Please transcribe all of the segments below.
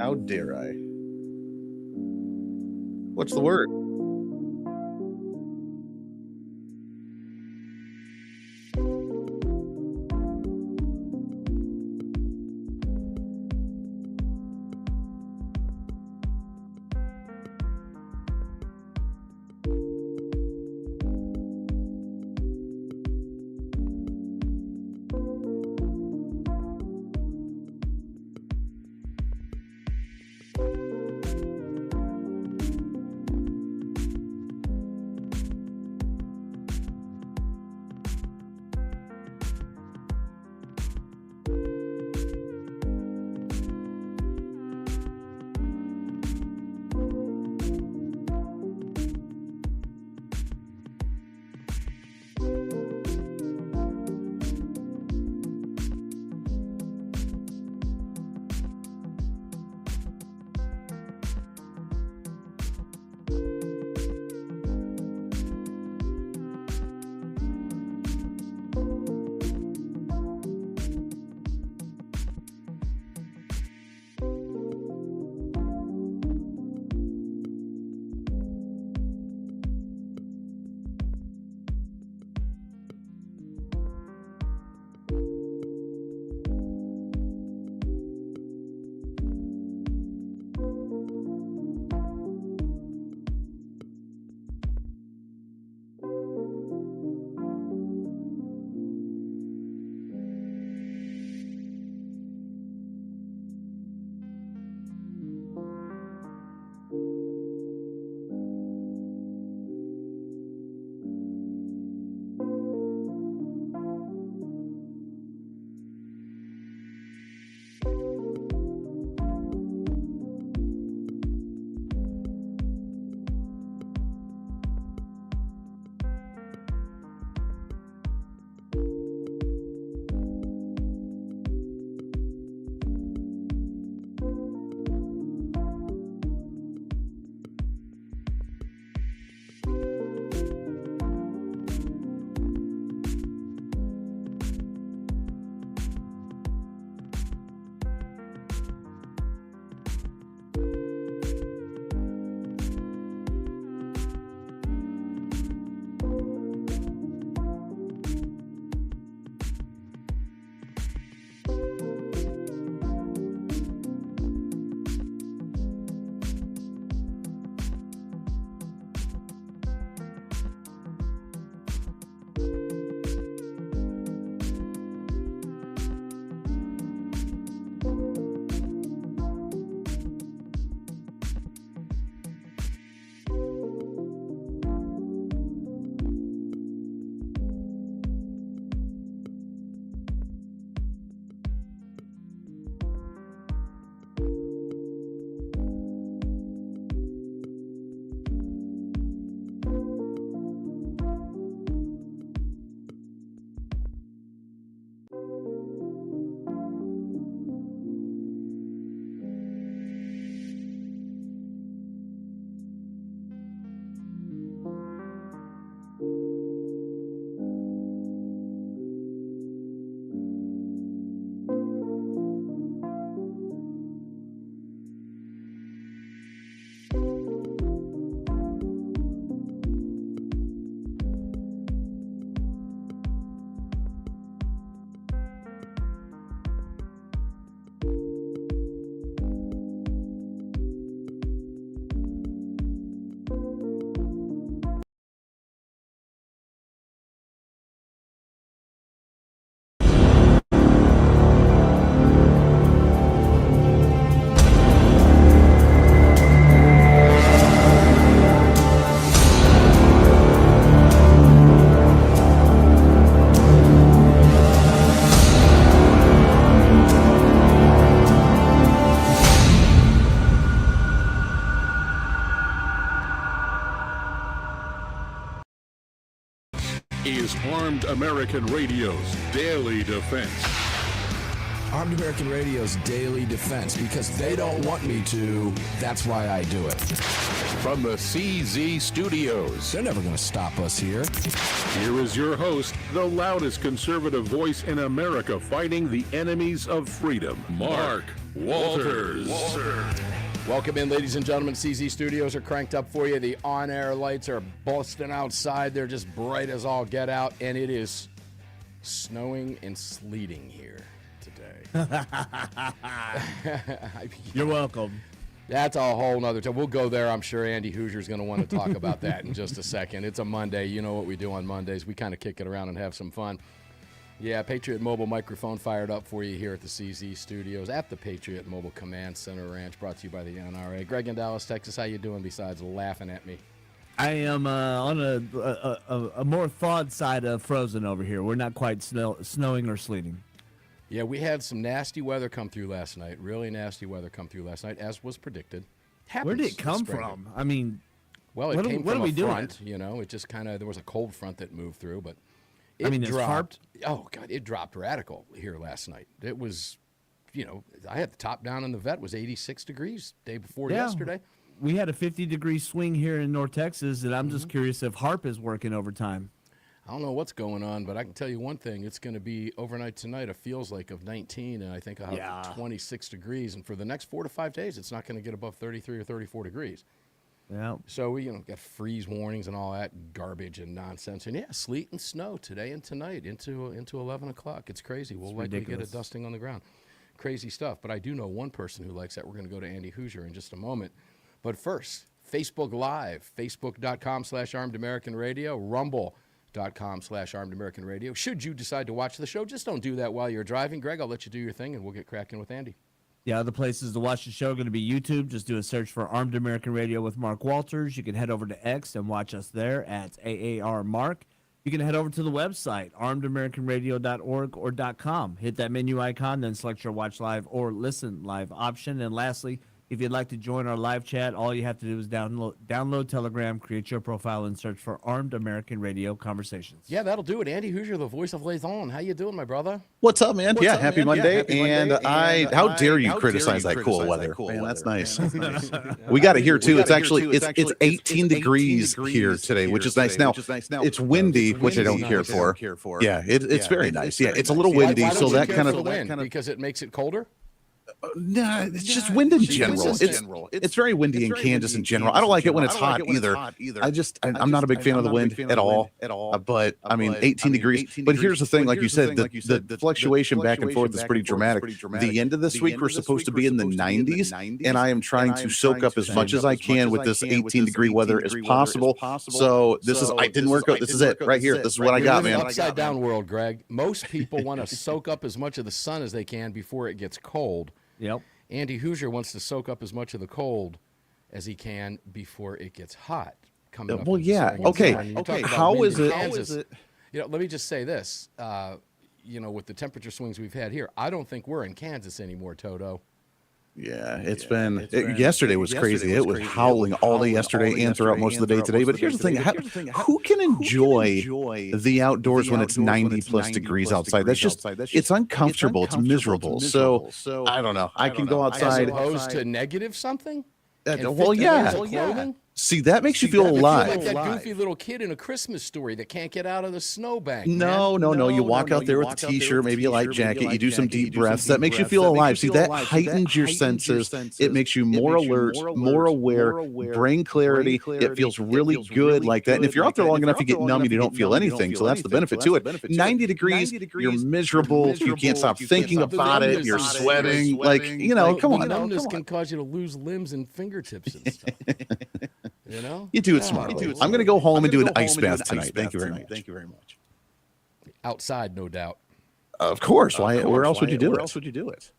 How dare I? What's the word? is Armed American Radio's Daily Defense. Armed American Radio's Daily Defense, because they don't want me to, that's why I do it. From the CZ Studios, They're never going to stop us here. here is your host, the loudest conservative voice in America fighting the enemies of freedom, Mark Walters. Welcome in, ladies and gentlemen. CZ Studios are cranked up for you. The on-air lights are busting outside. They're just bright as all get out, and it is snowing and sleeting here today. You're welcome. That's a whole nother time. We'll go there. I'm sure Andy Hooser's going to want to talk about that in just a second. It's a Monday. You know what we do on Mondays. We kind of kick it around and have some fun. Yeah, Patriot Mobile microphone fired up for you here at the CZ Studios at the Patriot Mobile Command Center Ranch, brought to you by the NRA. Greg in Dallas, Texas, how you doing besides laughing at me? I am on a more thawed side of frozen over here. We're not quite snowing or sleeting. Yeah, we had some nasty weather come through last night. Really nasty weather come through last night, as was predicted. Happens. Where did it come from? I mean, well, it came from a front. Doing? You know, it just kind of, there was a cold front that moved through, but I mean, dropped. Oh, God, it dropped radical here last night. It was, you know, I had the top down in the vet, was 86 degrees day before yesterday. We had a 50-degree swing here in North Texas, and I'm just curious if HARP is working overtime. I don't know what's going on, but I can tell you one thing. It's going to be overnight tonight, it feels like, of 19, and I think I'll have 26 degrees. And for the next 4 to 5 days, it's not going to get above 33 or 34 degrees. Yeah. So we, got freeze warnings and all that garbage and nonsense. And, yeah, sleet and snow today and tonight into 11 o'clock. It's crazy. We'll likely get a dusting on the ground. Crazy stuff. But I do know one person who likes that. We're going to go to Andy Hooser in just a moment. But first, Facebook Live, facebook.com/armedamericanradio, rumble.com/armedamericanradio. Should you decide to watch the show, just don't do that while you're driving. Greg, I'll let you do your thing, and we'll get cracking with Andy. Yeah, other places to watch the show are going to be YouTube. Just do a search for Armed American Radio with Mark Walters. You can head over to X and watch us there at AAR Mark. You can head over to the website, armedamericanradio.org or .com. Hit that menu icon, then select your watch live or listen live option. And lastly, if you'd like to join our live chat, all you have to do is download Telegram, create your profile, and search for Armed American Radio Conversations. Yeah, that'll do it. Andy Hooser, the voice of Liaison. How you doing, my brother? What's up, man? Happy Monday. How dare you criticize that cool weather? Man, that's nice. We got it here, too. It's actually, it's 18 degrees here today, which is nice. Now, it's windy, which I don't care for. Yeah, it's very nice. Yeah, it's a little windy, so that kind of... Because it makes it colder? Nah, it's just wind in general. It's very windy in Kansas in general. I don't like it when it's hot either. I'm not a big fan of the wind at all. But I mean, 18 degrees. But here's the thing, like you said, the fluctuation back and forth is pretty dramatic. The end of this week, we're supposed to be in the 90s, and I am trying to soak up as much as I can with this 18-degree weather as possible. So I didn't work out. This is it right here. This is what I got, man. Upside down world, Greg. Most people want to soak up as much of the sun as they can before it gets cold. Yep. Andy Hooser wants to soak up as much of the cold as he can before it gets hot. Coming up. Well, yeah. Okay. How is it? Let me just say this. With the temperature swings we've had here, I don't think we're in Kansas anymore, Toto. Yeah, it's been yesterday was crazy. It was howling all day yesterday and throughout most of the day today. But here's the thing: who can enjoy the outdoors when it's 90+ degrees outside? It's uncomfortable. It's miserable. So I don't know. I can go outside. As opposed to negative something. Well, yeah. See, that makes you feel alive. Like that goofy little kid in A Christmas Story that can't get out of the snowbank. No. You walk out there with a t-shirt, maybe a light jacket. You do some deep breaths. That makes you feel alive. See, that heightens your senses. It makes you more alert, more aware, brain clarity. It feels really good like that. And if you're out there long enough, you get numb and you don't feel anything. So that's the benefit to it. 90 degrees, you're miserable. You can't stop thinking about it. You're sweating. Come on. Numbness can cause you to lose limbs and fingertips and stuff. You do it smartly. I'm going to go home and do an ice bath tonight. Thank you very much. Outside, no doubt. Of course. Where else would you do it?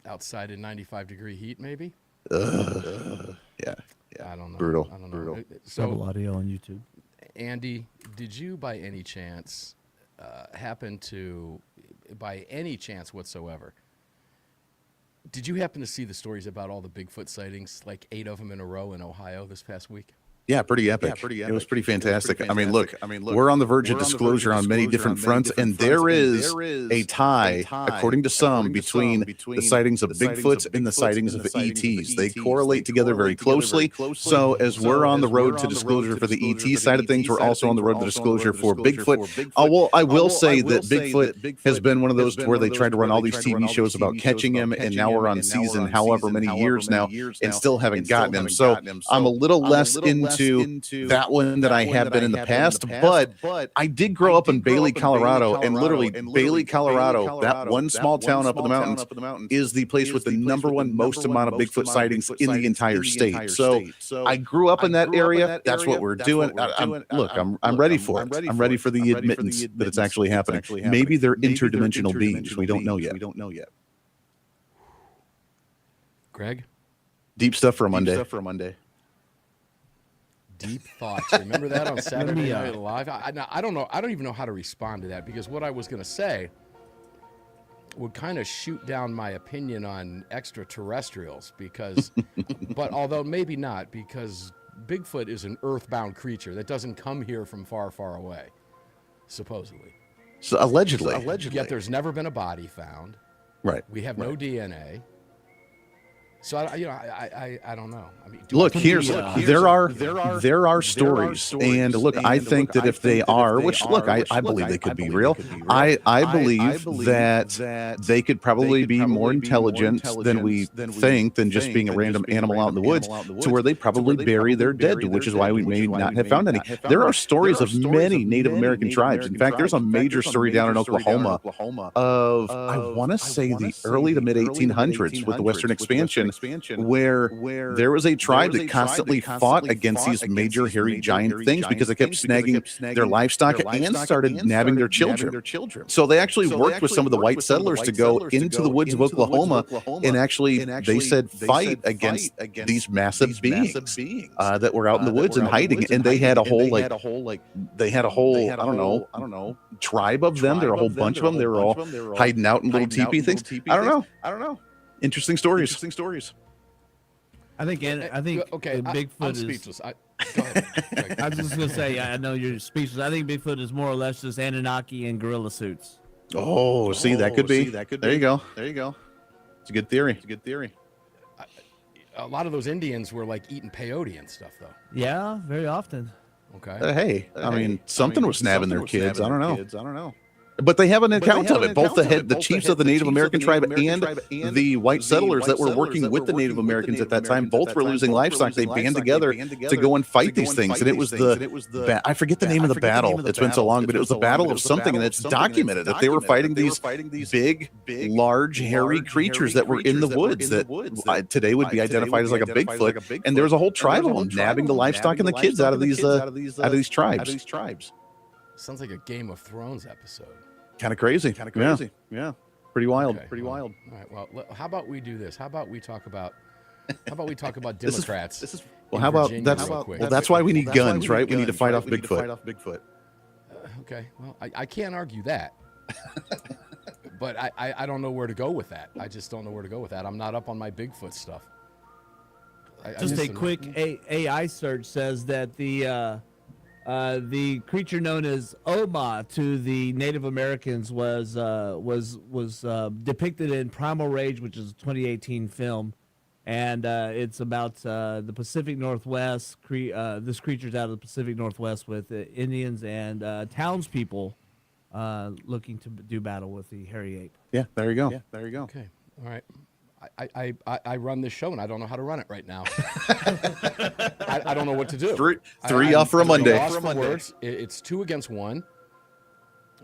Outside in 95-degree heat, maybe? Yeah. I don't know. Brutal. I don't know. So, audio on YouTube. Andy, did you by any chance by any chance whatsoever, did you happen to see the stories about all the Bigfoot sightings, like 8 of them in a row in Ohio this past week? Yeah, pretty epic. It was pretty fantastic. I mean, look, we're on the verge of disclosure on many different fronts, and there is a tie, according to some, between the sightings of Bigfoot and the sightings of ETs. They correlate together very closely. So as we're on the road to disclosure for the ET side of things, we're also on the road to disclosure for Bigfoot. Well, I will say that Bigfoot has been one of those to where they tried to run all these TV shows about catching him, and now we're on season however many years now and still haven't gotten him. So I'm a little less into that one that I have been in the past, but I did grow up in Bailey, Colorado, and literally Bailey, Colorado, that one small town up in the mountains, is the place with the #1 most amount of Bigfoot sightings in the entire state. So I grew up in that area. That's what we're doing. I'm ready for it. I'm ready for the admittance that it's actually happening. Maybe they're interdimensional beings. We don't know yet. Greg? Deep stuff for a Monday. Deep thoughts. Remember that on Saturday Night Live? I don't know. I don't even know how to respond to that, because what I was going to say would kind of shoot down my opinion on extraterrestrials, because, but although maybe not, because Bigfoot is an earthbound creature that doesn't come here from far, far away, supposedly. So allegedly. Yet there's never been a body found. Right. We have no DNA. So I don't know. I mean, look, there are stories, and look, I think that if they are, which look, I believe they could be real. I believe that they could probably be more intelligent than we think, than just being a random animal out in the woods, to where they probably bury their dead, which is why we may not have found any. There are stories of many Native American tribes. In fact, there's a major story down in Oklahoma of, I want to say, the early to mid 1800s with the Western expansion, where there was a tribe that constantly fought against these major hairy giant things because they kept snagging their livestock and started nabbing their children. So they actually worked with some of the white settlers to go into the woods of Oklahoma and actually, they said, fight against these massive beings that were out in the woods and hiding. And they had a whole I don't know, tribe of them. There were a whole bunch of them. They were all hiding out in little teepee things. I don't know. Interesting stories. I think okay. Bigfoot I'm is speechless. Go ahead. I was just gonna say, I know you're speechless. I think Bigfoot is more or less just Anunnaki in gorilla suits. Oh, see, that could be. There you go. It's a good theory. A lot of those Indians were like eating peyote and stuff, though. Yeah, very often. Okay. Hey, I mean, something was snapping their kids. I don't know. But they have an account of it. Both the chiefs of the Native American tribe and the white settlers that were working with the Native Americans at that time, both were losing livestock. They band together to go and fight these things. And it was I forget the name of the battle. It's been so long, but it was the battle of something, and it's documented that they were fighting these big, large, hairy creatures that were in the woods that today would be identified as like a Bigfoot. And there was a whole tribe of them nabbing the livestock and the kids out of these tribes. Sounds like a Game of Thrones episode. Kind of crazy. Yeah. Pretty wild. Okay. All right. Well, how about we do this? How about we talk about Democrats? That's why we need guns, right? We need to fight off Bigfoot. Okay. Well, I can't argue that. But I don't know where to go with that. I just don't know where to go with that. I'm not up on my Bigfoot stuff. Just a quick AI search says that the creature known as Oma to the Native Americans was depicted in Primal Rage, which is a 2018 film, and it's about the Pacific Northwest. This creature's out of the Pacific Northwest with Indians and townspeople looking to do battle with the hairy ape. Yeah, there you go. Okay, all right. I run this show and I don't know how to run it right now. I don't know what to do. Three off for a Monday. It's 2 against 1,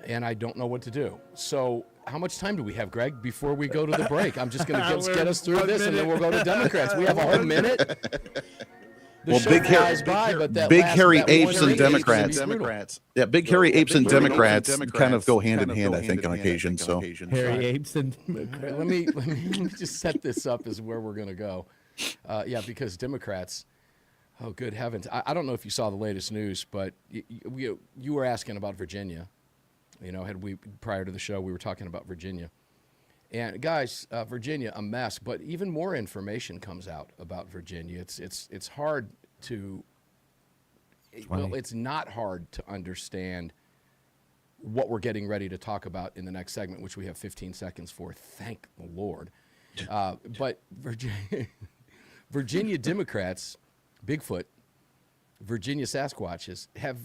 and I don't know what to do. So how much time do we have, Greg, before we go to the break? I'm just going to get us through this, and then we'll go to Democrats. We have a whole minute. Big hairy apes and Democrats. Yeah, big hairy apes and Democrats kind of go hand in hand, I think, on occasion. So hairy apes and Democrats. Let me just set this up as where we're going to go. Because Democrats, oh, good heavens. I don't know if you saw the latest news, but you were asking about Virginia. Prior to the show, we were talking about Virginia. And guys, Virginia, a mess, but even more information comes out about Virginia. It's hard to Well, it's not hard to understand what we're getting ready to talk about in the next segment, which we have 15 seconds for. Thank the Lord. But Virginia Democrats, Bigfoot, Virginia Sasquatches, have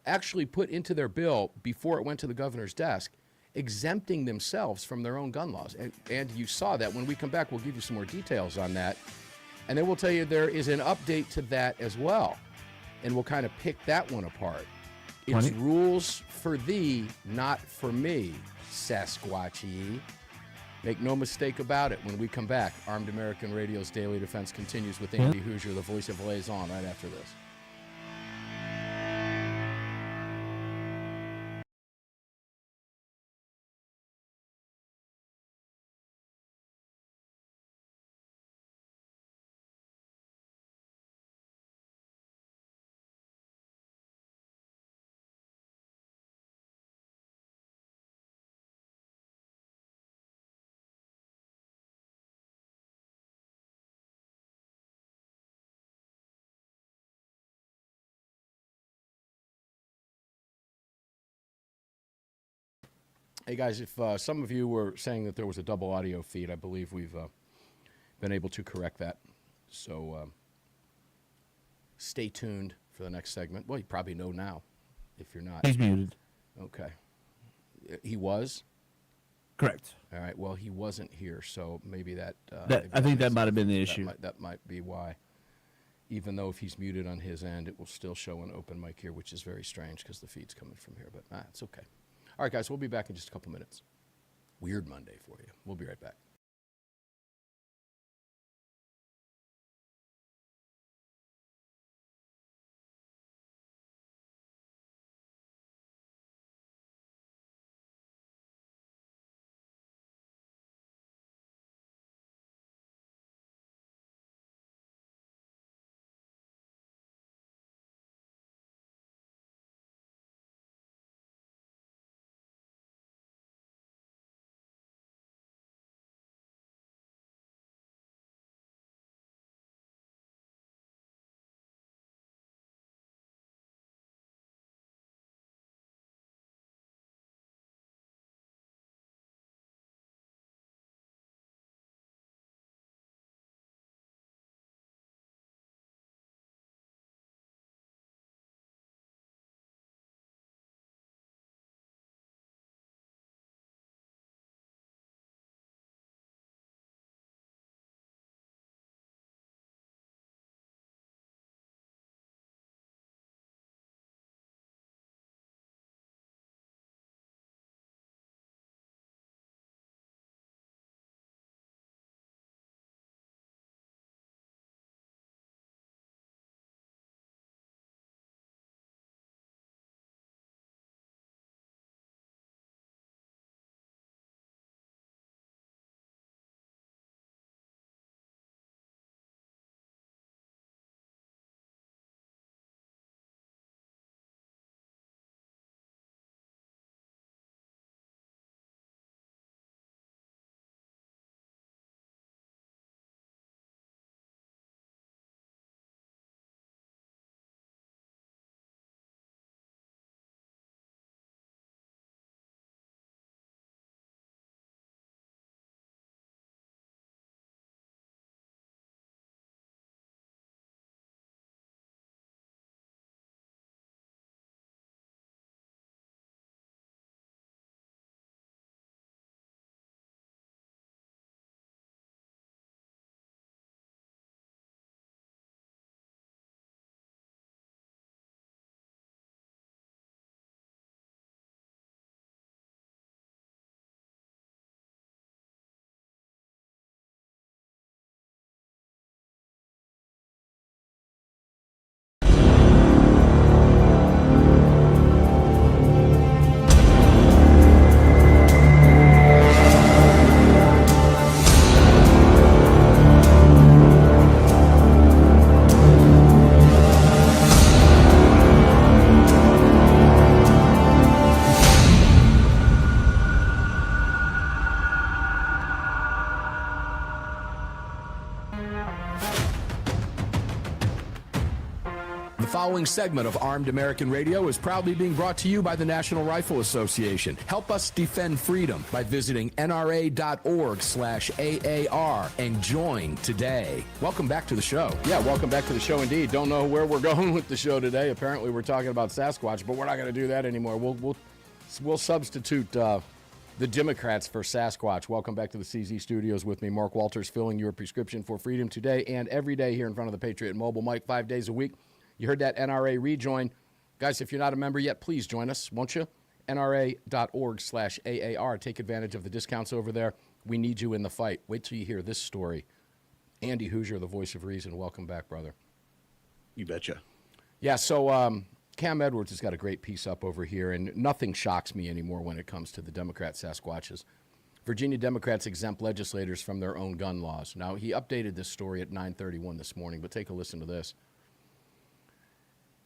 actually put into their bill, before it went to the governor's desk, exempting themselves from their own gun laws. And you saw that. When we come back, we'll give you some more details on that. And then we'll tell you there is an update to that as well. And we'll kind of pick that one apart. It's rules for thee, not for me, Sasquatchy. Make no mistake about it. When we come back, Armed American Radio's Daily Defense continues with Andy Hooser, the voice of Liaison, right after this. Hey, guys, if some of you were saying that there was a double audio feed, I believe we've been able to correct that. So stay tuned for the next segment. Well, you probably know now if you're not. He's muted. Okay. He was? Correct. All right. Well, he wasn't here, so maybe that... I think that might have been the issue. That might be why. Even though if he's muted on his end, it will still show an open mic here, which is very strange because the feed's coming from here, but it's okay. All right, guys, we'll be back in just a couple minutes. Weird Monday for you. We'll be right back. The following segment of Armed American Radio is proudly being brought to you by the National Rifle Association. Help us defend freedom by visiting nra.org/AAR and join today. Welcome back to the show. Yeah, welcome back to the show indeed. Don't know where we're going with the show today. Apparently we're talking about Sasquatch, but we're not going to do that anymore. We'll substitute the Democrats for Sasquatch. Welcome back to the CZ studios with me, Mark Walters, filling your prescription for freedom today and every day here in front of the Patriot Mobile mic 5 days a week. You heard that NRA rejoin. Guys, if you're not a member yet, please join us, won't you? NRA.org/AAR. Take advantage of the discounts over there. We need you in the fight. Wait till you hear this story. Andy Hooser, the voice of reason. Welcome back, brother. You betcha. Yeah, so Cam Edwards has got a great piece up over here, and nothing shocks me anymore when it comes to the Democrat Sasquatches. Virginia Democrats exempt legislators from their own gun laws. Now, he updated this story at 9:31 this morning, but take a listen to this.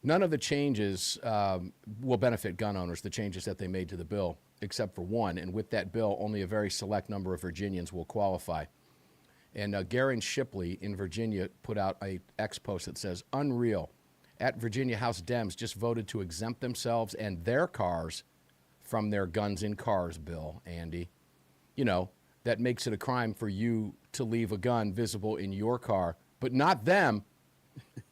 None of the changes will benefit gun owners, the changes that they made to the bill, except for one. And with that bill, only a very select number of Virginians will qualify. And Garen Shipley in Virginia put out a X post that says, "Unreal. At Virginia House Dems just voted to exempt themselves and their cars from their guns in cars bill, Andy. You know, that makes it a crime for you to leave a gun visible in your car, but not them.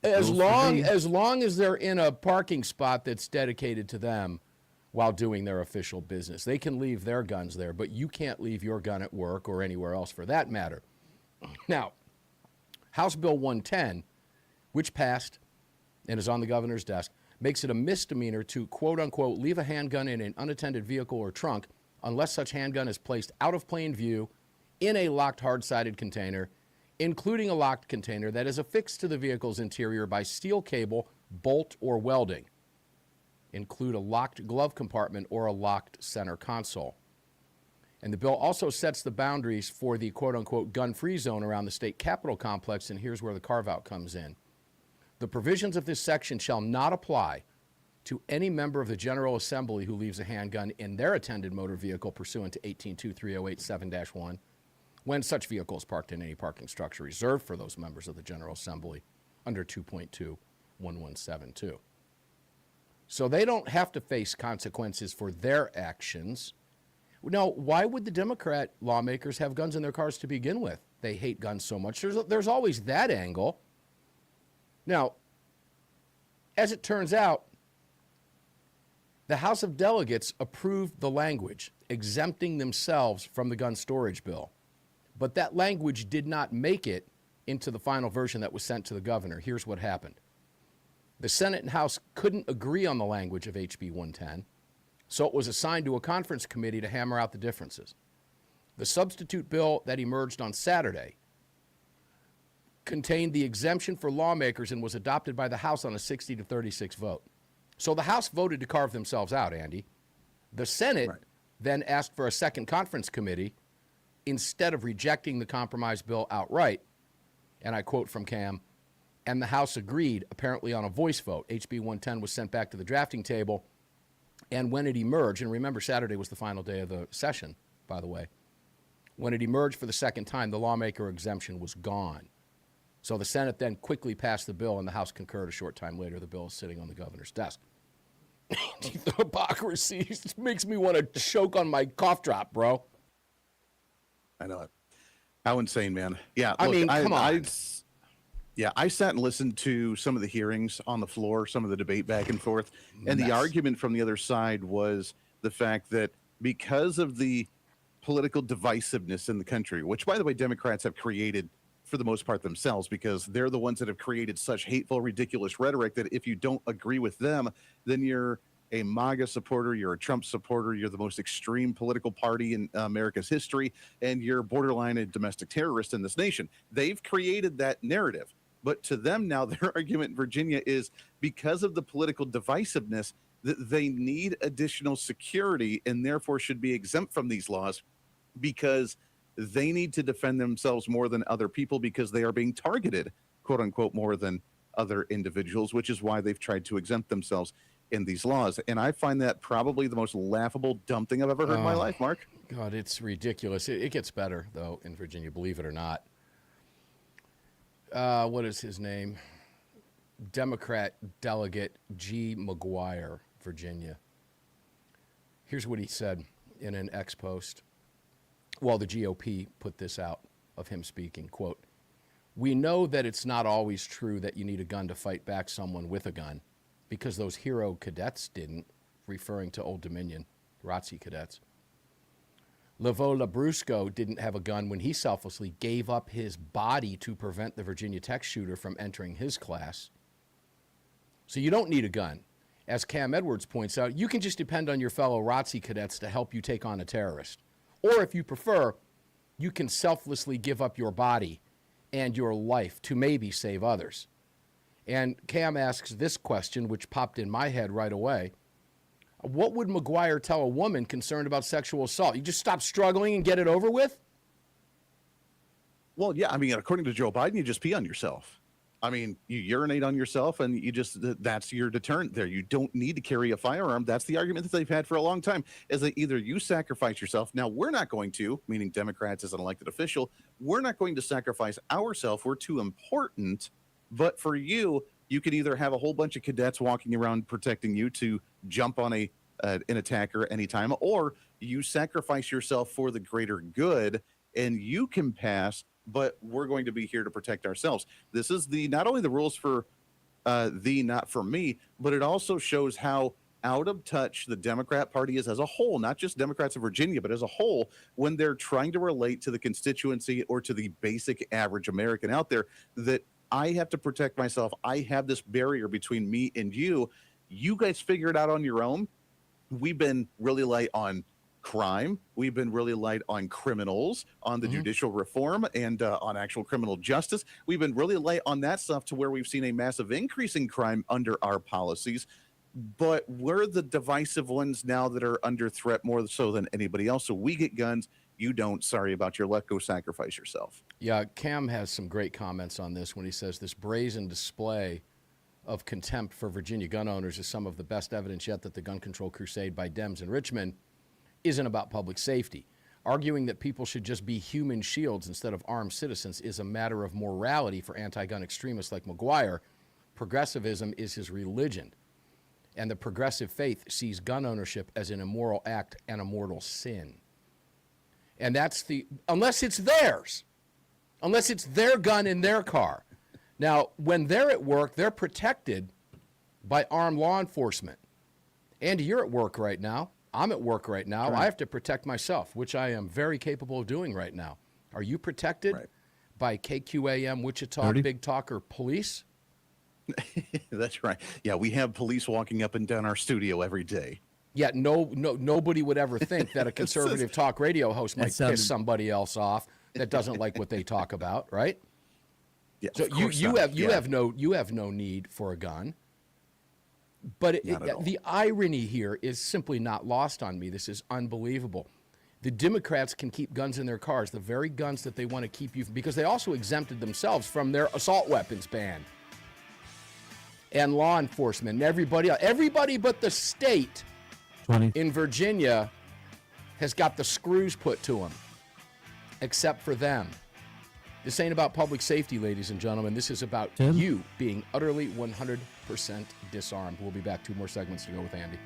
As long as they're in a parking spot that's dedicated to them while doing their official business. They can leave their guns there, but you can't leave your gun at work or anywhere else for that matter." Now, House Bill 110, which passed and is on the governor's desk, makes it a misdemeanor to, quote-unquote, leave a handgun in an unattended vehicle or trunk unless such handgun is placed out of plain view in a locked hard-sided container, including a locked container that is affixed to the vehicle's interior by steel cable, bolt, or welding. Include a locked glove compartment or a locked center console. And the bill also sets the boundaries for the quote-unquote gun-free zone around the state capitol complex, and here's where the carve-out comes in. The provisions of this section shall not apply to any member of the General Assembly who leaves a handgun in their attended motor vehicle pursuant to 18.23087-1, when such vehicle is parked in any parking structure reserved for those members of the General Assembly under 2.21172. So they don't have to face consequences for their actions. Now, why would the Democrat lawmakers have guns in their cars to begin with? They hate guns so much. There's always that angle. Now, as it turns out, the House of Delegates approved the language exempting themselves from the gun storage bill. But that language did not make it into the final version that was sent to the governor. Here's what happened. The Senate and House couldn't agree on the language of HB 110, so it was assigned to a conference committee to hammer out the differences. The substitute bill that emerged on Saturday contained the exemption for lawmakers and was adopted by the House on a 60-36 vote. So the House voted to carve themselves out, Andy. The Senate then asked for a second conference committee instead of rejecting the compromise bill outright. And I quote from Cam, and the House agreed, apparently on a voice vote. HB 110 was sent back to the drafting table, and when it emerged, and remember Saturday was the final day of the session, by the way, when it emerged for the second time, the lawmaker exemption was gone. So the Senate then quickly passed the bill, and the House concurred a short time later. The bill is sitting on the governor's desk. The hypocrisy makes me want to choke on my cough drop, bro. I know it. How insane, man. Yeah, I mean, come on. I sat and listened to some of the hearings on the floor, some of the debate back and forth, and the argument from the other side was the fact that because of the political divisiveness in the country, which, by the way, Democrats have created for the most part themselves, because they're the ones that have created such hateful, ridiculous rhetoric that if you don't agree with them, then you're a MAGA supporter, you're a Trump supporter, you're the most extreme political party in America's history, and you're borderline a domestic terrorist in this nation. They've created that narrative. But to them now, their argument in Virginia is because of the political divisiveness, that they need additional security and therefore should be exempt from these laws because they need to defend themselves more than other people because they are being targeted, quote unquote, more than other individuals, which is why they've tried to exempt themselves in these laws. And I find that probably the most laughable, dumb thing I've ever heard in my life, Mark. God, it's ridiculous. It gets better, though, in Virginia, believe it or not. What is his name? Democrat delegate G. McGuire, Virginia. Here's what he said in an X post. Well, the GOP put this out of him speaking, quote, "We know that it's not always true that you need a gun to fight back someone with a gun, because those hero cadets didn't," referring to Old Dominion, ROTC cadets. Levo Labrusco didn't have a gun when he selflessly gave up his body to prevent the Virginia Tech shooter from entering his class. So you don't need a gun. As Cam Edwards points out, you can just depend on your fellow ROTC cadets to help you take on a terrorist. Or if you prefer, you can selflessly give up your body and your life to maybe save others. And Cam asks this question, which popped in my head right away. What would McGuire tell a woman concerned about sexual assault? You just stop struggling and get it over with? Well, yeah, I mean, according to Joe Biden, you just pee on yourself. I mean, you urinate on yourself and you just, that's your deterrent there. You don't need to carry a firearm. That's the argument that they've had for a long time, is that either you sacrifice yourself. Now, we're not going to, meaning Democrats as an elected official, we're not going to sacrifice ourselves. We're too important. But for you, you could either have a whole bunch of cadets walking around protecting you to jump on an attacker anytime, or you sacrifice yourself for the greater good and you can pass, but we're going to be here to protect ourselves. This is not only the rules for not for me, but it also shows how out of touch the Democrat Party is as a whole, not just Democrats of Virginia, but as a whole, when they're trying to relate to the constituency or to the basic average American out there, that I have to protect myself. I have this barrier between me and you. You guys figure it out on your own. We've been really light on crime. We've been really light on criminals, on the judicial reform, and on actual criminal justice. We've been really light on that stuff to where we've seen a massive increase in crime under our policies. But we're the divisive ones now that are under threat more so than anybody else. So we get guns. You don't. Sorry about your luck. Go sacrifice yourself. Yeah, Cam has some great comments on this when he says this brazen display of contempt for Virginia gun owners is some of the best evidence yet that the gun control crusade by Dems in Richmond isn't about public safety. Arguing that people should just be human shields instead of armed citizens is a matter of morality for anti-gun extremists like McGuire. Progressivism is his religion, and the progressive faith sees gun ownership as an immoral act and a mortal sin. And that's unless it's theirs, unless it's their gun in their car. Now, when they're at work, they're protected by armed law enforcement. Andy, you're at work right now. I'm at work right now. Right. I have to protect myself, which I am very capable of doing right now. Are you protected by KQAM, Wichita, 30? Big Talker police? That's right. Yeah, we have police walking up and down our studio every day. Yeah, nobody would ever think that a conservative talk radio host might piss somebody else off that doesn't like what they talk about, right? Yeah, so you have no need for a gun. But the irony here is simply not lost on me. This is unbelievable. The Democrats can keep guns in their cars, the very guns that they want to keep you from, because they also exempted themselves from their assault weapons ban. And law enforcement and everybody but the state 20. In Virginia has got the screws put to them, except for them. This ain't about public safety, ladies and gentlemen. This is about you being utterly 100% disarmed. We'll be back. 2 more segments to go with Andy.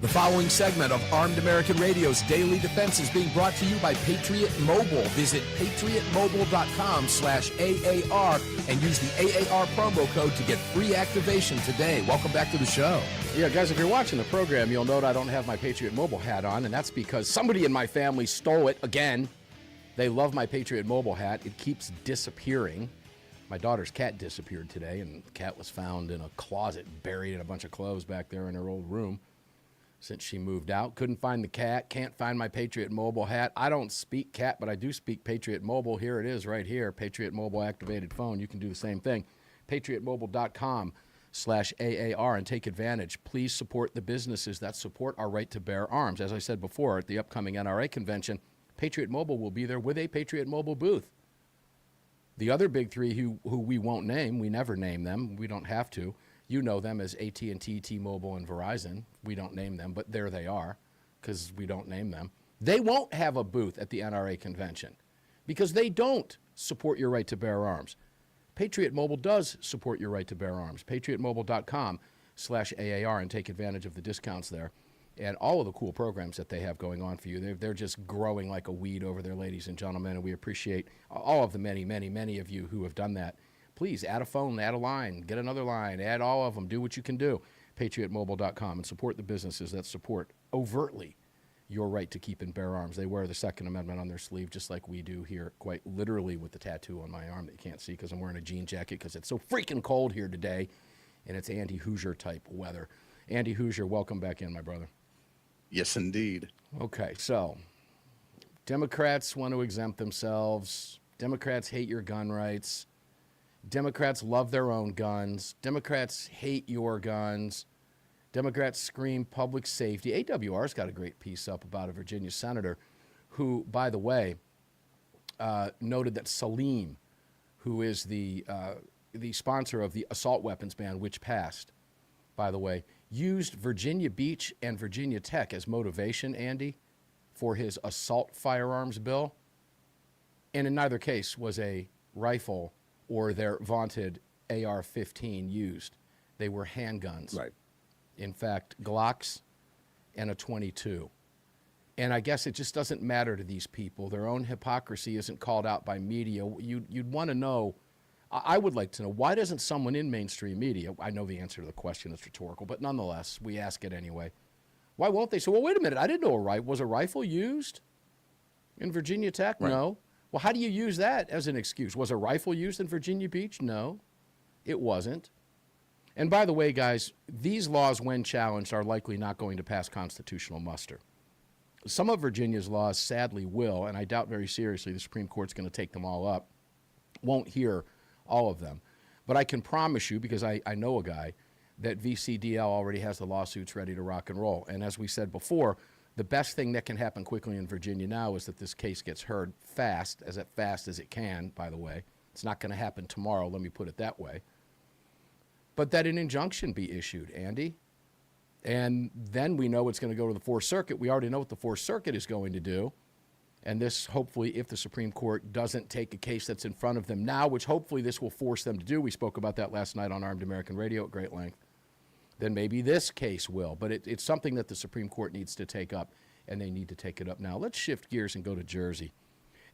The following segment of Armed American Radio's Daily Defense is being brought to you by Patriot Mobile. Visit patriotmobile.com/AAR and use the AAR promo code to get free activation today. Welcome back to the show. Yeah, guys, if you're watching the program, you'll note I don't have my Patriot Mobile hat on, and that's because somebody in my family stole it again. They love my Patriot Mobile hat. It keeps disappearing. My daughter's cat disappeared today, and the cat was found in a closet, buried in a bunch of clothes back there in her old room since she moved out. Couldn't find the cat, can't find my Patriot Mobile hat. I don't speak cat, but I do speak Patriot Mobile. Here it is right here, Patriot Mobile activated phone. You can do the same thing. patriotmobile.com/AAR and take advantage. Please support the businesses that support our right to bear arms. As I said before, at the upcoming NRA convention, Patriot Mobile will be there with a Patriot Mobile booth. The other big three who we won't name, we never name them. We don't have to. You know them as AT&T, T-Mobile, and Verizon. We don't name them, but there they are because we don't name them. They won't have a booth at the NRA convention because they don't support your right to bear arms. Patriot Mobile does support your right to bear arms. patriotmobile.com/AAR and take advantage of the discounts there and all of the cool programs that they have going on for you. They're just growing like a weed over there, ladies and gentlemen, and we appreciate all of the many, many, many of you who have done that. Please add a phone, add a line, get another line, add all of them. Do what you can do. PatriotMobile.com and support the businesses that support overtly your right to keep and bear arms. They wear the Second Amendment on their sleeve just like we do here, quite literally with the tattoo on my arm that you can't see because I'm wearing a jean jacket because it's so freaking cold here today, and it's Andy Hoosier type weather. Andy Hoosier, welcome back in, my brother. Yes, indeed. Okay, so Democrats want to exempt themselves. Democrats hate your gun rights. Democrats love their own guns. Democrats hate your guns. Democrats scream public safety. AWR's got a great piece up about a Virginia senator who, by the way, noted that Salim, who is the sponsor of the assault weapons ban, which passed, by the way, used Virginia Beach and Virginia Tech as motivation, Andy, for his assault firearms bill. And in neither case was a rifle or their vaunted AR-15 used. They were handguns. Right. In fact, Glocks and a .22. And I guess it just doesn't matter to these people. Their own hypocrisy isn't called out by media. You'd want to know, I would like to know, why doesn't someone in mainstream media, I know the answer to the question is rhetorical, but nonetheless, we ask it anyway. Why won't they say, well, wait a minute, I didn't know was a rifle used in Virginia Tech? Right. No. Well, how do you use that as an excuse? Was a rifle used in Virginia Beach? No, it wasn't. And by the way, guys, these laws, when challenged, are likely not going to pass constitutional muster. Some of Virginia's laws sadly will, and I doubt very seriously the Supreme Court's going to take them all up, won't hear all of them. But I can promise you, because I know a guy, that VCDL already has the lawsuits ready to rock and roll. And as we said before, the best thing that can happen quickly in Virginia now is that this case gets heard fast as it can, by the way. It's not going to happen tomorrow, let me put it that way. But that an injunction be issued, Andy. And then we know it's going to go to the Fourth Circuit. We already know what the Fourth Circuit is going to do. And this, hopefully, if the Supreme Court doesn't take a case that's in front of them now, which hopefully this will force them to do, we spoke about that last night on Armed American Radio at great length, then maybe this case will. But it's something that the Supreme Court needs to take up, and they need to take it up now. Let's shift gears and go to Jersey.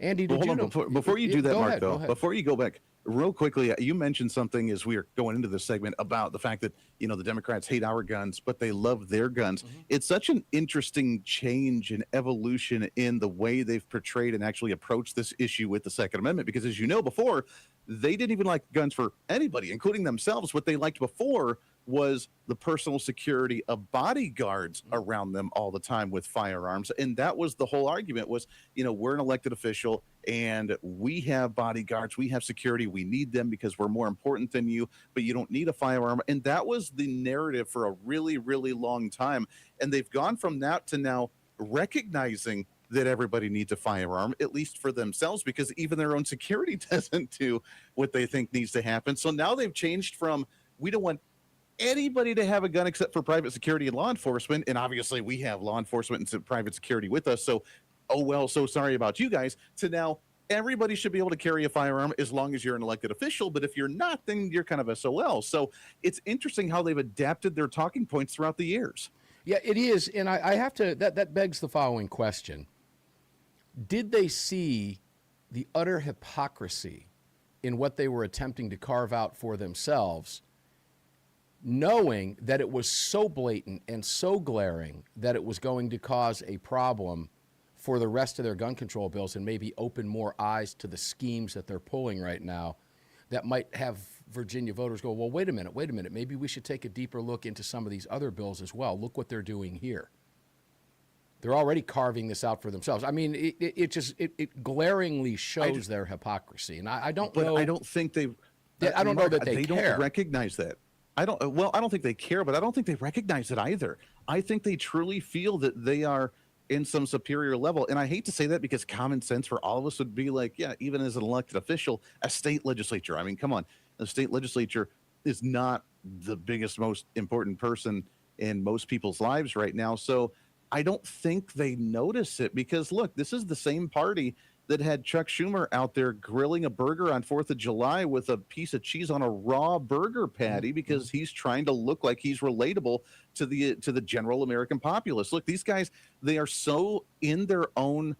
Andy, did you know? Before you do that, Mark, go ahead. Before you go back, real quickly, you mentioned something as we are going into this segment about the fact that, the Democrats hate our guns, but they love their guns. Mm-hmm. It's such an interesting change and evolution in the way they've portrayed and actually approached this issue with the Second Amendment, because as you know, before, they didn't even like guns for anybody, including themselves. What they liked before was the personal security of bodyguards around them all the time with firearms. And that was the whole argument was, we're an elected official and we have bodyguards, we have security, we need them because we're more important than you, but you don't need a firearm. And that was the narrative for a really, really long time. And they've gone from that to now recognizing that everybody needs a firearm, at least for themselves, because even their own security doesn't do what they think needs to happen. So now they've changed from, we don't want anybody to have a gun except for private security and law enforcement. And obviously we have law enforcement and private security with us. So, oh, well, so sorry about you guys, to now everybody should be able to carry a firearm as long as you're an elected official. But if you're not, then you're kind of SOL. So it's interesting how they've adapted their talking points throughout the years. Yeah, it is. And I have to, that begs the following question. Did they see the utter hypocrisy in what they were attempting to carve out for themselves, knowing that it was so blatant and so glaring that it was going to cause a problem for the rest of their gun control bills and maybe open more eyes to the schemes that they're pulling right now that might have Virginia voters go, well, wait a minute, maybe we should take a deeper look into some of these other bills as well. Look what they're doing here. They're already carving this out for themselves. I mean, it glaringly shows their hypocrisy, and I don't know. But I don't think they. I don't know that they care. Don't recognize that. I don't think they care, but I don't think they recognize it either. I think they truly feel that they are in some superior level. And I hate to say that because common sense for all of us would be like, yeah, even as an elected official, a state legislature. I mean, come on. The state legislature is not the biggest, most important person in most people's lives right now. So I don't think they notice it because, look, this is the same party that had Chuck Schumer out there grilling a burger on 4th of July with a piece of cheese on a raw burger patty because he's trying to look like he's relatable to the general American populace. Look, these guys, they are so in their own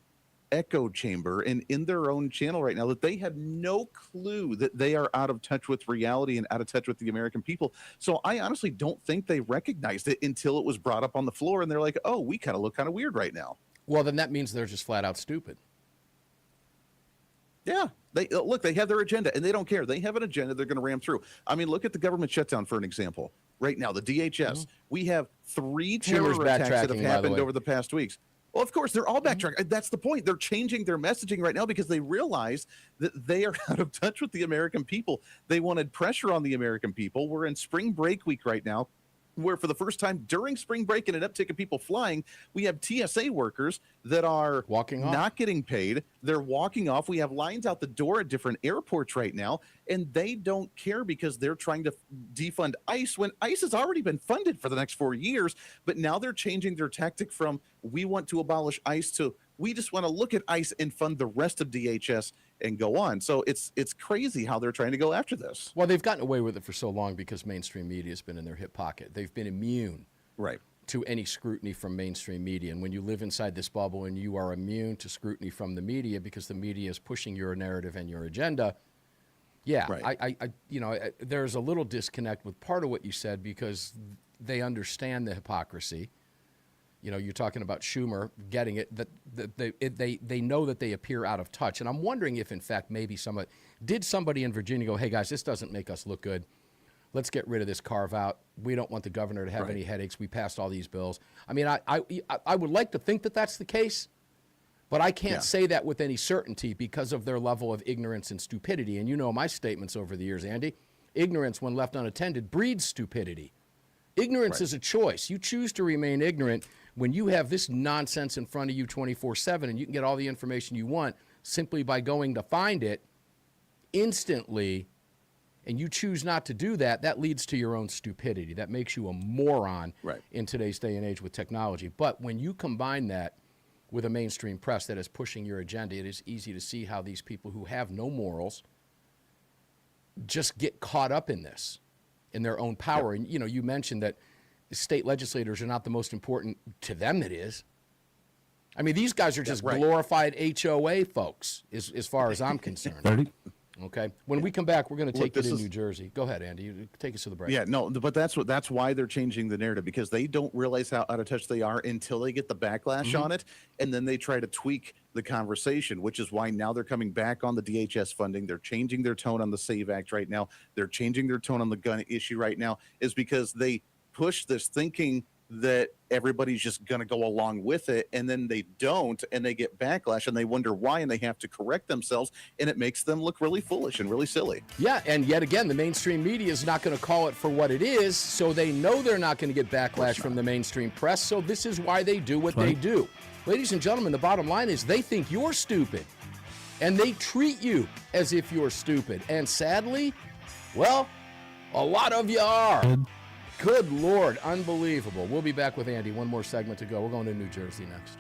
echo chamber and in their own channel right now that they have no clue that they are out of touch with reality and out of touch with the American people. So I honestly don't think they recognized it until it was brought up on the floor and they're like, oh, we kind of look kind of weird right now. Well, then that means they're just flat out stupid. Yeah, they look, they have their agenda and they don't care. They have an agenda they're going to ram through. I mean, look at the government shutdown for an example. Right now, the DHS, we have 3 terror attacks that have happened over the past weeks. Well, of course, they're all backtracking. That's the point. They're changing their messaging right now because they realize that they are out of touch with the American people. They wanted pressure on the American people. We're in spring break week right now, where for the first time during spring break and an uptick of people flying, we have TSA workers that are walking off, not getting paid. They're walking off. We have lines out the door at different airports right now, and they don't care because they're trying to defund ICE when ICE has already been funded for the next 4 years. But now they're changing their tactic from we want to abolish ICE to we just want to look at ICE and fund the rest of DHS and go on. So it's crazy how they're trying to go after this. Well, they've gotten away with it for so long because mainstream media has been in their hip pocket. They've been immune to any scrutiny from mainstream media. And when you live inside this bubble and you are immune to scrutiny from the media because the media is pushing your narrative and your agenda, there's a little disconnect with part of what you said because they understand the hypocrisy. You know, you're talking about Schumer getting it, that they know that they appear out of touch. And I'm wondering if, in fact, maybe somebody in Virginia go, hey, guys, this doesn't make us look good. Let's get rid of this carve-out. We don't want the governor to have any headaches. We passed all these bills. I mean, I would like to think that that's the case, but I can't say that with any certainty because of their level of ignorance and stupidity. And you know my statements over the years, Andy. Ignorance, when left unattended, breeds stupidity. Ignorance is a choice. You choose to remain ignorant when you have this nonsense in front of you 24/7 and you can get all the information you want simply by going to find it instantly, and you choose not to do that, that leads to your own stupidity. That makes you a moron in today's day and age with technology. But when you combine that with a mainstream press that is pushing your agenda, it is easy to see how these people who have no morals just get caught up in this, in their own power. And, you know, you mentioned that state legislators are not the most important. To them it is. I mean, these guys are just glorified HOA folks as far as I'm concerned. Okay. When we come back, we're going to take it in New Jersey. Go ahead, Andy. You take us to the break. Yeah, no, but that's why they're changing the narrative, because they don't realize how out of touch they are until they get the backlash on it, and then they try to tweak the conversation, which is why now they're coming back on the DHS funding. They're changing their tone on the SAVE Act right now. They're changing their tone on the gun issue right now, is because they push this thinking that everybody's just going to go along with it, and then they don't, and they get backlash, and they wonder why, and they have to correct themselves, and it makes them look really foolish and really silly. Yeah, and yet again, the mainstream media is not going to call it for what it is, so they know they're not going to get backlash from the mainstream press, so this is why they do what they do. Ladies and gentlemen, the bottom line is they think you're stupid, and they treat you as if you're stupid, and sadly, well, a lot of you are. Good Lord, unbelievable. We'll be back with Andy. One more segment to go. We're going to New Jersey next.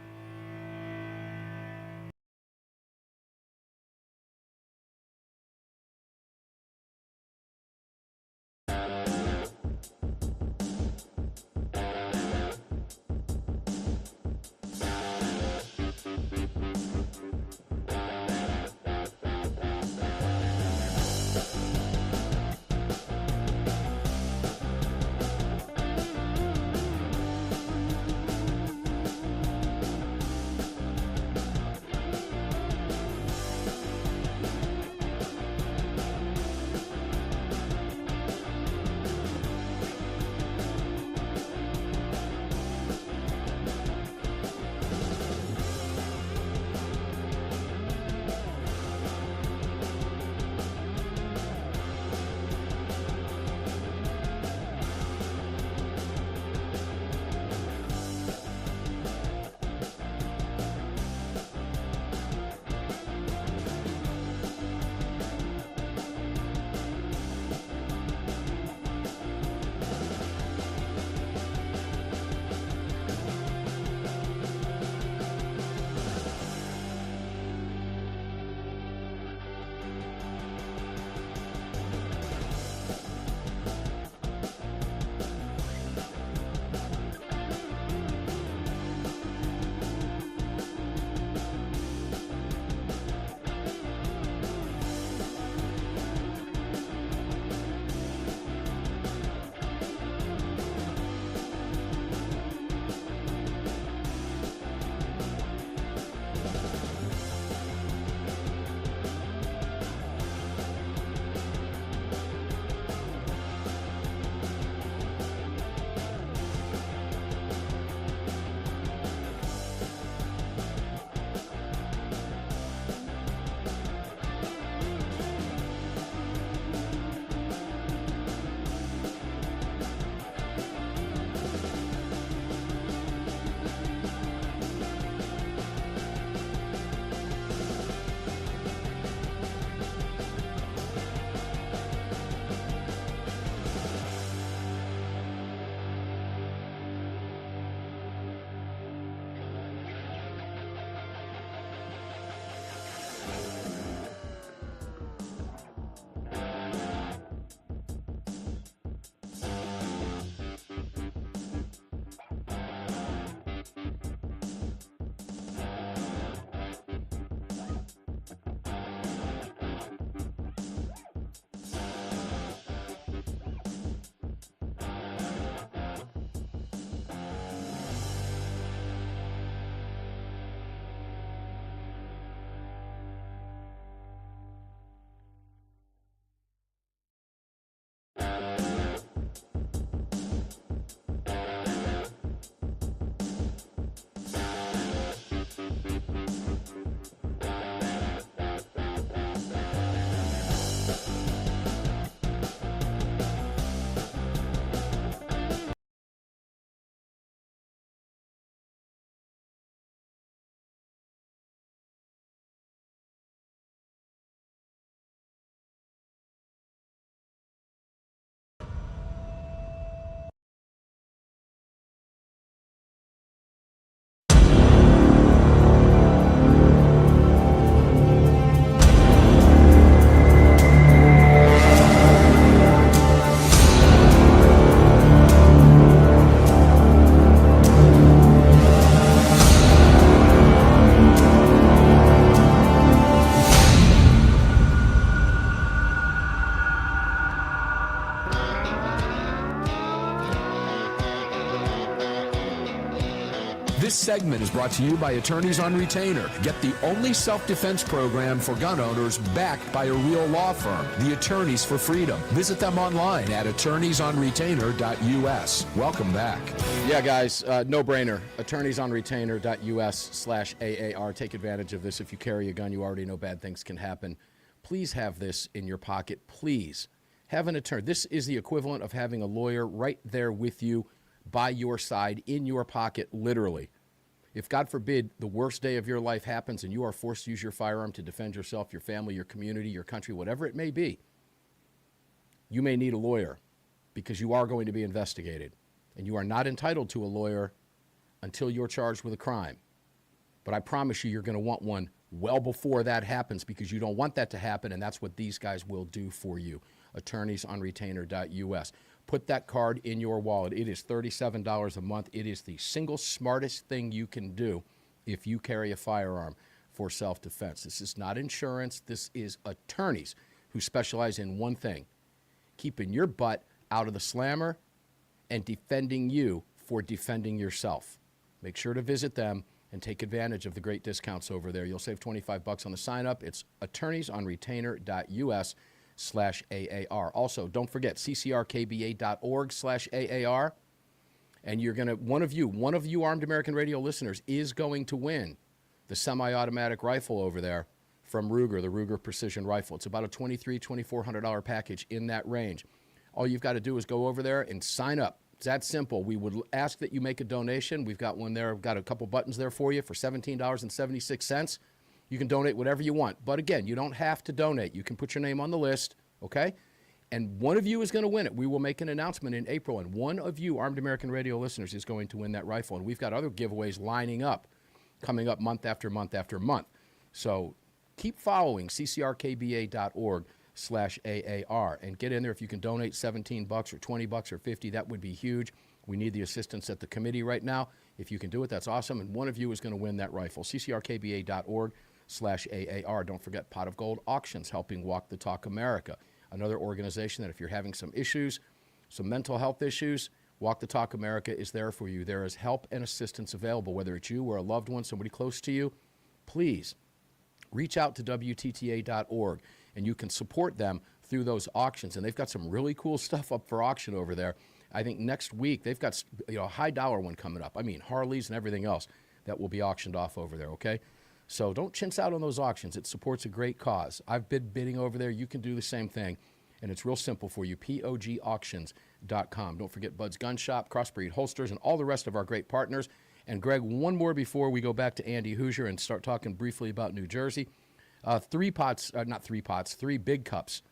This segment is brought to you by Attorneys on Retainer. Get the only self-defense program for gun owners backed by a real law firm, the Attorneys for Freedom. Visit them online at attorneysonretainer.us. Welcome back. Yeah, guys, no-brainer. Attorneysonretainer.us/AAR. Take advantage of this. If you carry a gun, you already know bad things can happen. Please have this in your pocket. Please have an attorney. This is the equivalent of having a lawyer right there with you, by your side, in your pocket, literally. If, God forbid, the worst day of your life happens and you are forced to use your firearm to defend yourself, your family, your community, your country, whatever it may be, you may need a lawyer because you are going to be investigated. And you are not entitled to a lawyer until you're charged with a crime. But I promise you, you're going to want one well before that happens because you don't want that to happen, and that's what these guys will do for you. Attorneysonretainer.us. Put that card in your wallet. It is $37 a month. It is the single smartest thing you can do if you carry a firearm for self-defense. This is not insurance. This is attorneys who specialize in one thing, keeping your butt out of the slammer and defending you for defending yourself. Make sure to visit them and take advantage of the great discounts over there. You'll save $25 on the sign-up. It's attorneysonretainer.us/AAR. Also, don't forget ccrkba.org/AAR. And you're going to, one of you Armed American Radio listeners is going to win the semi-automatic rifle over there from Ruger, the Ruger Precision Rifle. It's about a $2,400 package in that range. All you've got to do is go over there and sign up. It's that simple. We would ask that you make a donation. We've got one there. We've got a couple buttons there for you for $17.76. You can donate whatever you want. But again, you don't have to donate. You can put your name on the list, okay? And one of you is going to win it. We will make an announcement in April, and one of you Armed American Radio listeners is going to win that rifle. And we've got other giveaways lining up, coming up month after month after month. So keep following ccrkba.org/AAR and get in there. If you can donate $17 or $20 or $50, that would be huge. We need the assistance at the committee right now. If you can do it, that's awesome. And one of you is going to win that rifle. ccrkba.org/AAR. Don't forget Pot of Gold Auctions, helping walk the talk America. Another organization that if you're having some issues, some mental health issues, Walk the Talk America is there for you. There is help and assistance available, whether it's you or a loved one, somebody close to you. Please reach out to WTTA.org, and you can support them through those auctions. And they've got some really cool stuff up for auction over there. I think next week they've got a high dollar one coming up. I mean, Harleys and everything else that will be auctioned off over there, okay? So don't chintz out on those auctions. It supports a great cause. I've been bidding over there. You can do the same thing. And it's real simple for you, pogauctions.com. Don't forget Bud's Gun Shop, Crossbreed Holsters, and all the rest of our great partners. And, Greg, one more before we go back to Andy Hoosier and start talking briefly about New Jersey. 3 big cups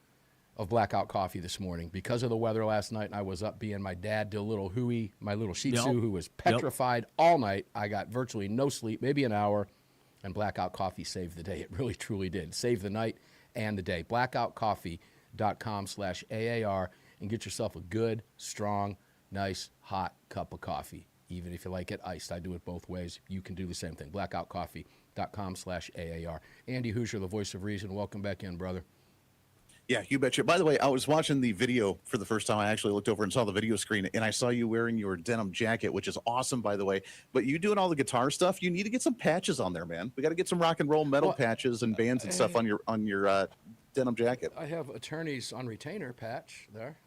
of blackout coffee this morning. Because of the weather last night, I was up being my dad, did a little hooey, my little Shih Tzu, who was petrified all night. I got virtually no sleep, maybe an hour, and blackout coffee saved the day. It really, truly did. Saved the night and the day. blackoutcoffee.com/AAR and get yourself a good, strong, nice, hot cup of coffee. Even if you like it iced. I do it both ways. You can do the same thing. blackoutcoffee.com/AAR. Andy Hoosier, the voice of reason. Welcome back in, brother. Yeah, you betcha. By the way, I was watching the video for the first time. I actually looked over and saw the video screen, and I saw you wearing your denim jacket, which is awesome, by the way. But you doing all the guitar stuff, you need to get some patches on there, man. We got to get some rock and roll metal patches and bands and stuff on your denim jacket. I have Attorneys on Retainer patch there.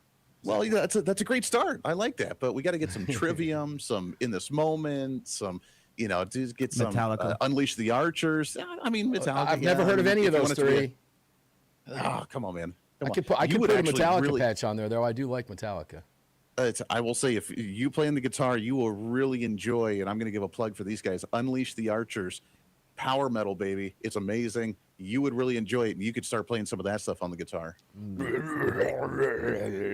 Well, yeah, that's a great start. I like that. But we got to get some Trivium, some In This Moment, some, just get some Unleash the Archers. I mean, Metallica. I've never heard of any of those three. Oh, come on, man. I could put a Metallica patch on there, though. I do like Metallica. I will say, if you play on the guitar, you will really enjoy, and I'm going to give a plug for these guys, Unleash the Archers. Power metal, baby. It's amazing. You would really enjoy it, and you could start playing some of that stuff on the guitar.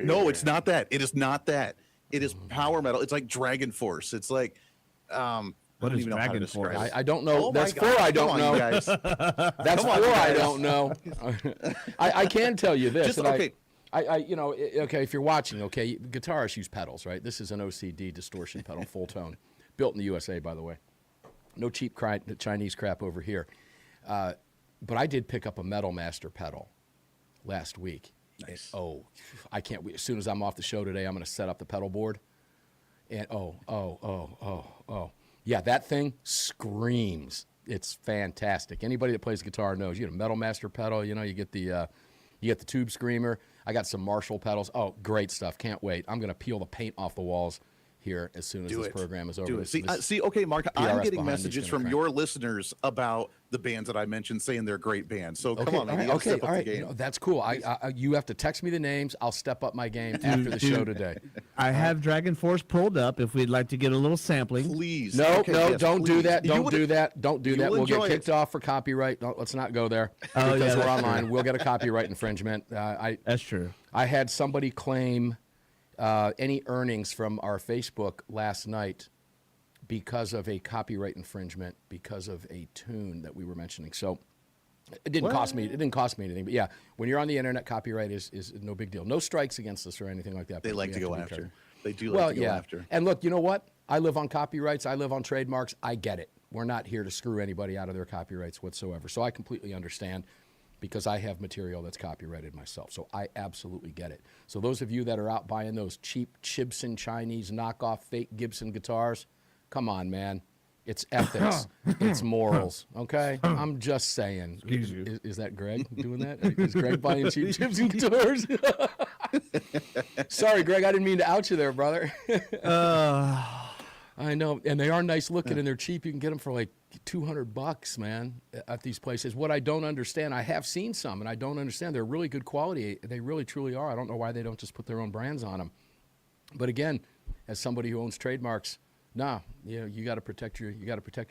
No, it's not that. It is not that. It is power metal. It's like Dragon Force. It's like... What is Dragon Force? I don't know. Oh, that's 4 I don't know. Guys. That's 4 I don't know. I can tell you this. Okay, if you're watching, guitarists use pedals, right? This is an OCD distortion pedal, full tone, built in the USA, by the way. No cheap Chinese crap over here. But I did pick up a Metal Master pedal last week. Nice. Oh, I can't wait. As soon as I'm off the show today, I'm going to set up the pedal board. And Yeah, that thing screams. It's fantastic. Anybody that plays guitar knows. You get a Metal Master pedal. You get the Tube Screamer. I got some Marshall pedals. Oh, great stuff. Can't wait. I'm going to peel the paint off the walls here as soon as this program is over. Do it. See, okay, Mark, I'm getting messages from your listeners about the bands that I mentioned saying they're great bands. So come on, man. All right. No, that's cool. You have to text me the names. I'll step up my game after the show today. I have Dragon Force pulled up if we'd like to get a little sampling. Please. Don't do that. Don't do that. We'll get kicked off for copyright. No, let's not go there because we're online. We'll get a copyright infringement. That's true. I had somebody claim any earnings from our Facebook last night because of a copyright infringement because of a tune that we were mentioning. So it didn't cost me. It didn't cost me anything. But yeah, when you're on the internet, copyright is no big deal. No strikes against us or anything like that. They like to go after. They do like to go after. And look, you know what? I live on copyrights. I live on trademarks. I get it. We're not here to screw anybody out of their copyrights whatsoever. So I completely understand because I have material that's copyrighted myself. So I absolutely get it. So those of you that are out buying those cheap Gibson Chinese knockoff fake Gibson guitars, come on, man. It's ethics. It's morals. Okay? I'm just saying. Excuse you. Is that Greg doing that? Is Greg buying cheap Gibson guitars? Sorry, Greg. I didn't mean to out you there, brother. I know. And they are nice looking and they're cheap. You can get them for like $200, man, at these places. What I don't understand, I have seen some, and I don't understand. They're really good quality. They really, truly are. I don't know why they don't just put their own brands on them. But again, as somebody who owns trademarks, you got to protect your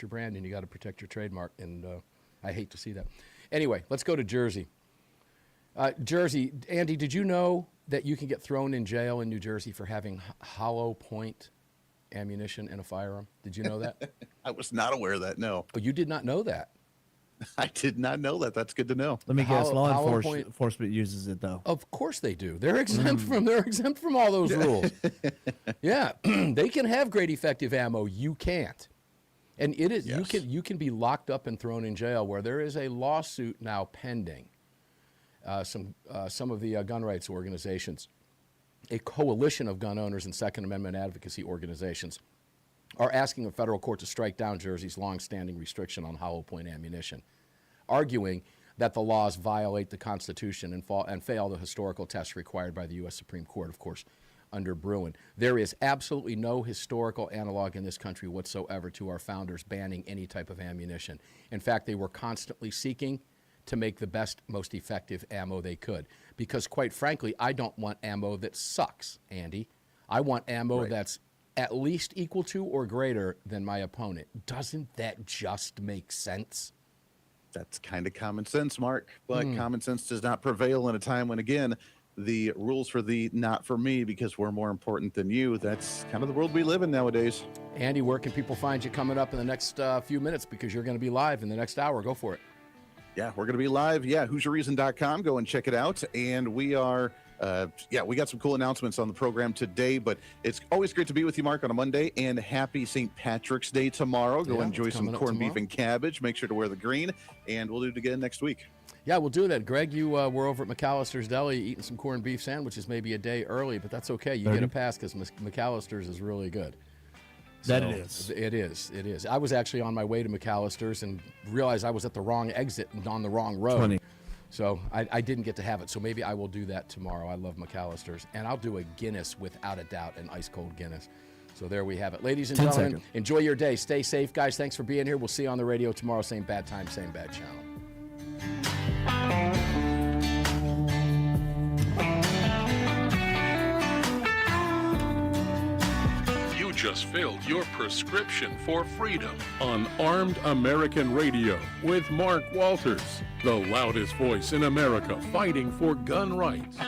brand and you got to protect your trademark. And I hate to see that. Anyway, let's go to Jersey. Jersey, Andy, did you know that you can get thrown in jail in New Jersey for having hollow point ammunition in a firearm? Did you know that? I was not aware of that, no. Oh, you did not know that? I did not know that. That's good to know. Let me guess, law enforcement uses it, though. Of course they do. They're exempt from all those rules. Yeah, they can have great effective ammo. You can't. And it is you can be locked up and thrown in jail, where there is a lawsuit now pending. Some of the gun rights organizations, a coalition of gun owners and Second Amendment advocacy organizations, are asking a federal court to strike down Jersey's longstanding restriction on hollow point ammunition, arguing that the laws violate the Constitution and fail the historical test required by the U.S. Supreme Court, of course, under Bruin. There is absolutely no historical analog in this country whatsoever to our founders banning any type of ammunition. In fact, they were constantly seeking to make the best, most effective ammo they could. Because quite frankly, I don't want ammo that sucks, Andy. I want ammo that's at least equal to or greater than my opponent. Doesn't that just make sense? That's kind of common sense, Mark. But common sense does not prevail in a time when, again, the rules for thee, not for me, because we're more important than you. That's kind of the world we live in nowadays. Andy, where can people find you coming up in the next few minutes? Because you're going to be live in the next hour. Go for it. Yeah, we're going to be live. Yeah, HooserReason.com. Go and check it out. And we are, we got some cool announcements on the program today, but it's always great to be with you, Mark, on a Monday. And happy St. Patrick's Day tomorrow. Go enjoy some corned beef and cabbage. Make sure to wear the green, and we'll do it again next week. Yeah, we'll do that. Greg, you were over at McAllister's Deli eating some corned beef sandwiches maybe a day early, but that's okay. You get a pass because McAllister's is really good. That it is. It is. I was actually on my way to McAllister's and realized I was at the wrong exit and on the wrong road. 20. So I didn't get to have it. So maybe I will do that tomorrow. I love McAllister's. And I'll do a Guinness without a doubt, an ice-cold Guinness. So there we have it. Ladies and gentlemen, enjoy your day. Stay safe, guys. Thanks for being here. We'll see you on the radio tomorrow. Same bad time, same bad channel. Just filled your prescription for freedom on Armed American Radio with Mark Walters, the loudest voice in America fighting for gun rights.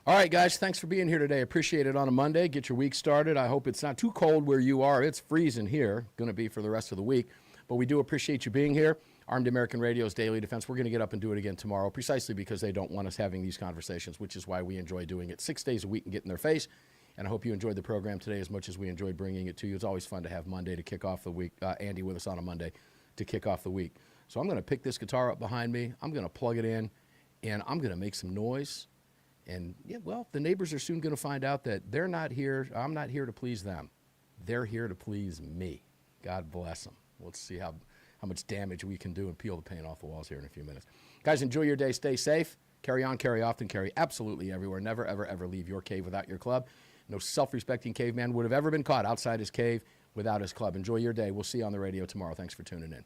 All right, guys, thanks for being here today. Appreciate it on a Monday. Get your week started. I hope it's not too cold where you are. It's freezing here, going to be for the rest of the week. But we do appreciate you being here. Armed American Radio's Daily Defense. We're going to get up and do it again tomorrow, precisely because they don't want us having these conversations, which is why we enjoy doing it 6 days a week and get in their face And I hope you enjoyed the program today as much as we enjoyed bringing it to you. It's always fun to have Monday to kick off the week. Andy with us on a Monday to kick off the week. So I'm going to pick this guitar up behind me. I'm going to plug it in, and I'm going to make some noise. And, yeah, well, the neighbors are soon going to find out that they're not here. I'm not here to please them. They're here to please me. God bless them. Let's see how much damage we can do and peel the paint off the walls here in a few minutes. Guys, enjoy your day. Stay safe. Carry on, carry often, carry absolutely everywhere. Never, ever, ever leave your cave without your club. No self-respecting caveman would have ever been caught outside his cave without his club. Enjoy your day. We'll see you on the radio tomorrow. Thanks for tuning in.